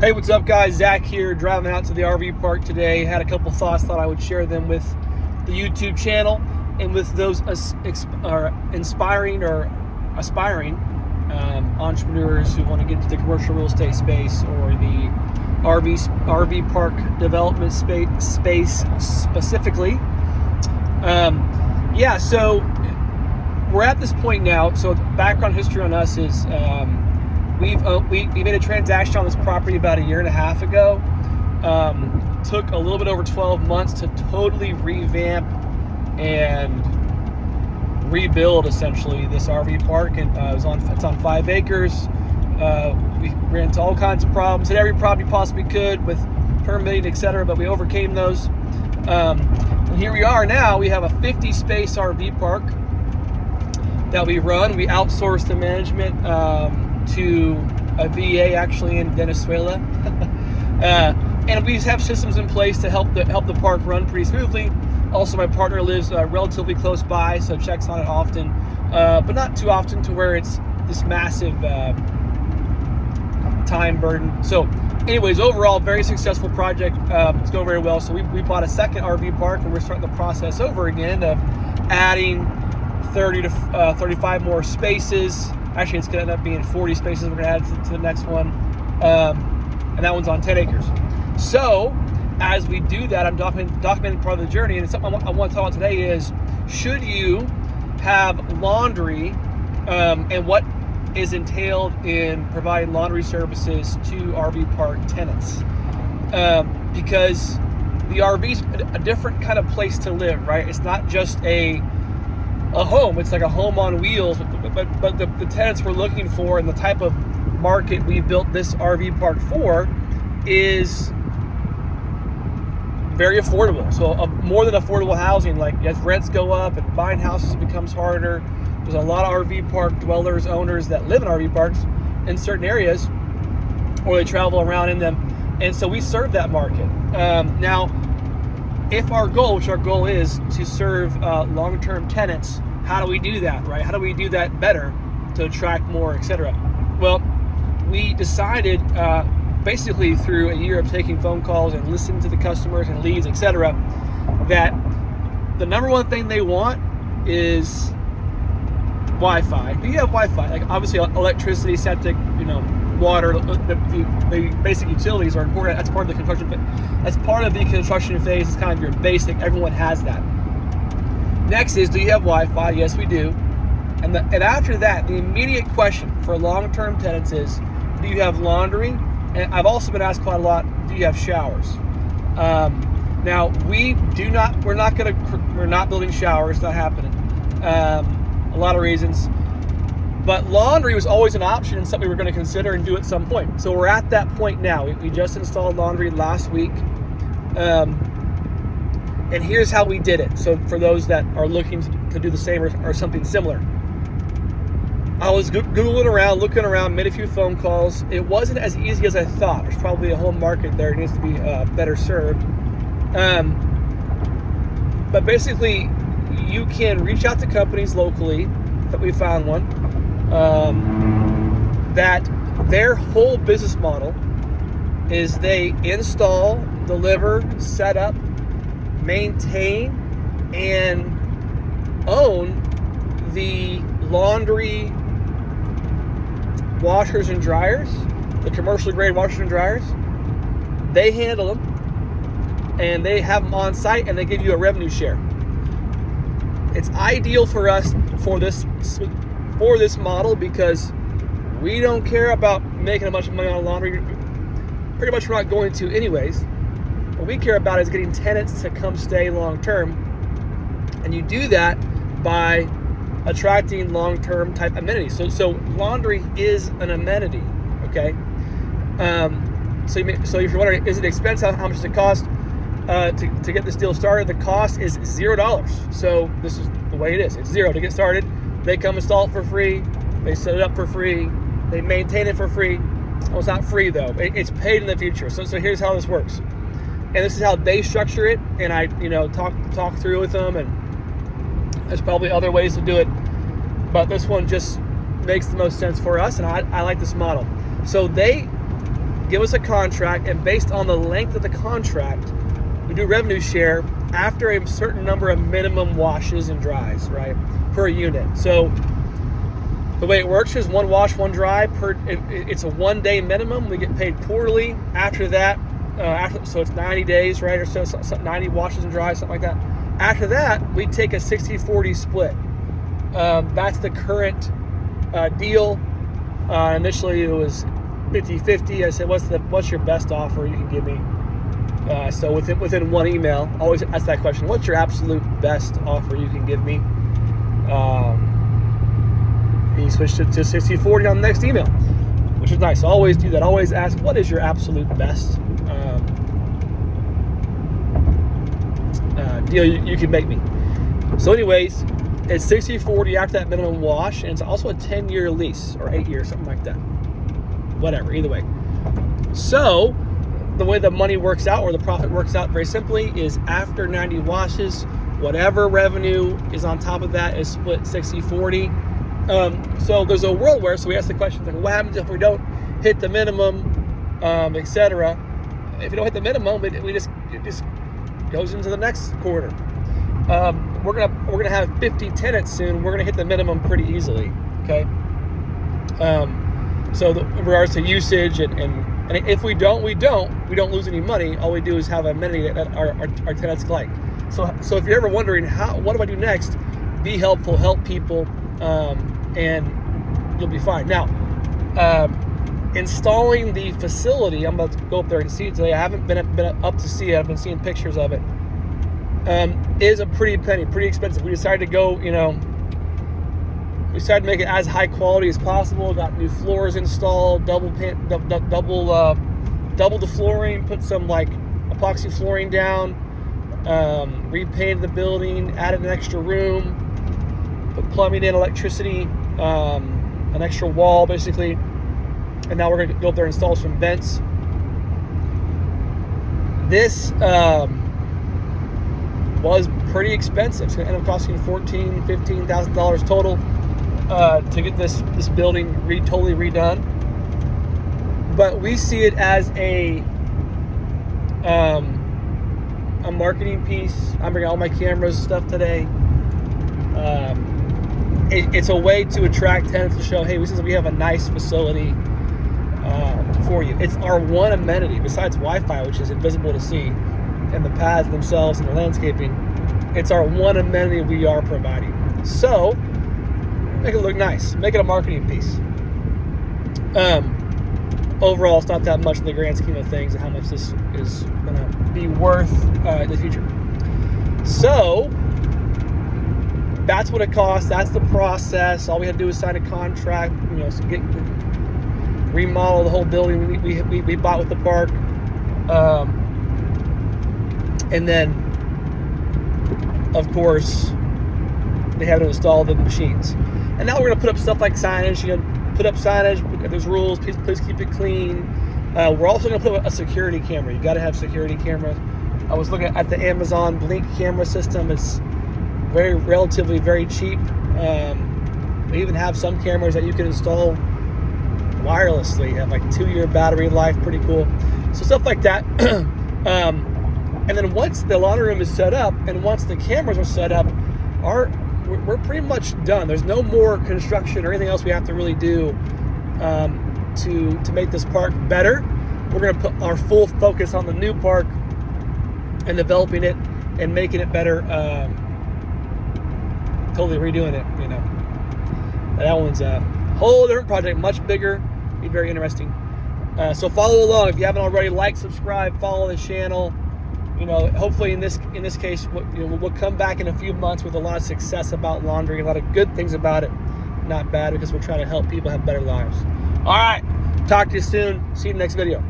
Hey, what's up guys? Zach here, driving out to the RV park today. Had a couple thoughts, thought I would share them with the YouTube channel and with those inspiring or aspiring entrepreneurs who want to get into the commercial real estate space or the RV park development space specifically. So we're at this point now. So background history on us is we made a transaction on this property about a year and a half ago. Took a little bit over 12 months to totally revamp and rebuild essentially this RV park, and it's on 5 acres. We ran into all kinds of problems, hit every problem we possibly could with permitting, etc., but we overcame those. And here we are now. We have a 50 space RV park that we run. We outsource the management to a VA actually in Venezuela. And we have systems in place to help the park run pretty smoothly. Also, my partner lives relatively close by, so checks on it often, but not too often to where it's this massive time burden. So anyways, overall, very successful project. It's going very well. So we bought a second RV park, and we're starting the process over again of adding 30 to 35 more spaces. Actually, it's going to end up being 40 spaces we're going to add to the next one. And that one's on 10 acres. So as we do that, I'm documenting part of the journey, and something I want to talk about today is, should you have laundry and what is entailed in providing laundry services to RV park tenants? Because the RV's a different kind of place to live, right? It's not just a home, it's like a home on wheels, but the tenants we're looking for and the type of market we built this RV park for is very affordable. So more than affordable housing, like as rents go up and buying houses becomes harder, there's a lot of RV park dwellers, owners that live in RV parks in certain areas, or they travel around in them, and so we serve that market. Now, if our goal is to serve long-term tenants, how do we do that, right? How do we do that better to attract more, etc.? Well, we decided basically through a year of taking phone calls and listening to the customers and leads, etc., that the number one thing they want is Wi-Fi. You have Wi-Fi, like obviously electricity, septic, water, the basic utilities are important. That's part of the construction phase. That's part of the construction phase. It's kind of your basic. Everyone has that. Next is, do you have Wi-Fi? Yes, we do. And after that, the immediate question for long-term tenants is, do you have laundry? And I've also been asked quite a lot, do you have showers? Now we're not building showers. Not happening. A lot of reasons. But laundry was always an option and something we were going to consider and do at some point. So we're at that point now. We just installed laundry last week. And here's how we did it. So for those that are looking to do the same or something similar. I was Googling around, looking around, made a few phone calls. It wasn't as easy as I thought. There's probably a whole market there. It needs to be better served. But basically, you can reach out to companies locally, that we found one, that their whole business model is they install, deliver, set up, maintain, and own the laundry washers and dryers, the commercial grade washers and dryers. They handle them, and they have them on site, and they give you a revenue share. It's ideal for us for this model because we don't care about making a bunch of money on laundry. Pretty much we're not going to anyways. What we care about is getting tenants to come stay long term, and you do that by attracting long-term type amenities. So laundry is an amenity, okay? So if you're wondering, is it expensive? How much does it cost to get this deal started? The cost is $0. So this is the way it is. It's $0 to get started. They come install it for free. They set it up for free. They maintain it for free. Well, it's not free though. It's paid in the future. So here's how this works. And this is how they structure it. And I, talk through with them, and there's probably other ways to do it, but this one just makes the most sense for us, and I like this model. So they give us a contract, and based on the length of the contract, we do revenue share after a certain number of minimum washes and dries, right, per unit. So the way it works is 1 wash, 1 dry it's a 1 day minimum. We get paid quarterly. After that, so it's 90 days, right, or so 90 washes and dries, something like that. After that, we take a 60-40 split. That's the current deal. Initially, it was 50-50. I said, what's your best offer you can give me? So within one email, always ask that question. What's your absolute best offer you can give me? He switched it to 60-40 on the next email, which is nice. Always do that. Always ask, what is your absolute best deal you can make me? So anyways, it's 60-40 after that minimum wash, and it's also a 10-year lease, or 8 years, something like that. Whatever, either way. So the way the money works out, or the profit works out very simply, is after 90 washes, whatever revenue is on top of that is split 60-40. So there's a world where, so we ask the question, like, what happens if we don't hit the minimum, etc. If we don't hit the minimum, it just goes into the next quarter. We're gonna have 50 tenants soon. We're gonna hit the minimum pretty easily. Okay. So in regards to usage, and if we don't lose any money. All we do is have amenity that our tenants like. So if you're ever wondering what do I do next, be helpful, help people, and you'll be fine. Now, installing the facility, I'm about to go up there and see it today. I haven't been up to see it. I've been seeing pictures of it. Is a pretty expensive. We decided to go, we decided to make it as high quality as possible. Got new floors installed, double the flooring, put some like epoxy flooring down, repainted the building, added an extra room, put plumbing in, electricity, an extra wall basically, and now we're gonna go up there and install some vents. This was pretty expensive. It's gonna end up costing $14,000-$15,000 total to get this building totally redone. But we see it as a marketing piece. I'm bringing all my cameras and stuff today. It's a way to attract tenants to show, hey, we have a nice facility for you. It's our one amenity besides Wi-Fi, which is invisible to see, and the paths themselves and the landscaping. It's our one amenity we are providing. So make it look nice, make it a marketing piece. Overall, it's not that much in the grand scheme of things and how much this is going to be worth in the future. So that's what it costs. That's the process. All we had to do is sign a contract, so remodel the whole building we bought with the park. And then, of course, they have to install the machines. And now we're going to put up stuff like signage. Put up signage. There's rules. Please keep it clean. We're also going to put a security camera. You got to have security cameras. I was looking at the Amazon Blink camera system. It's relatively very cheap. They even have some cameras that you can install wirelessly. Have like 2-year battery life. Pretty cool. So stuff like that. And then once the laundry room is set up, and once the cameras are set up, we're pretty much done. There's no more construction or anything else we have to really do to make this park better. We're going to put our full focus on the new park and developing it and making it better. Totally redoing it, That one's a whole different project, much bigger, be very interesting. So follow along if you haven't already. Like, subscribe, follow the channel. Hopefully in this case, we'll come back in a few months with a lot of success about laundry, a lot of good things about it, not bad, because we're trying to help people have better lives. All right, talk to you soon. See you in the next video.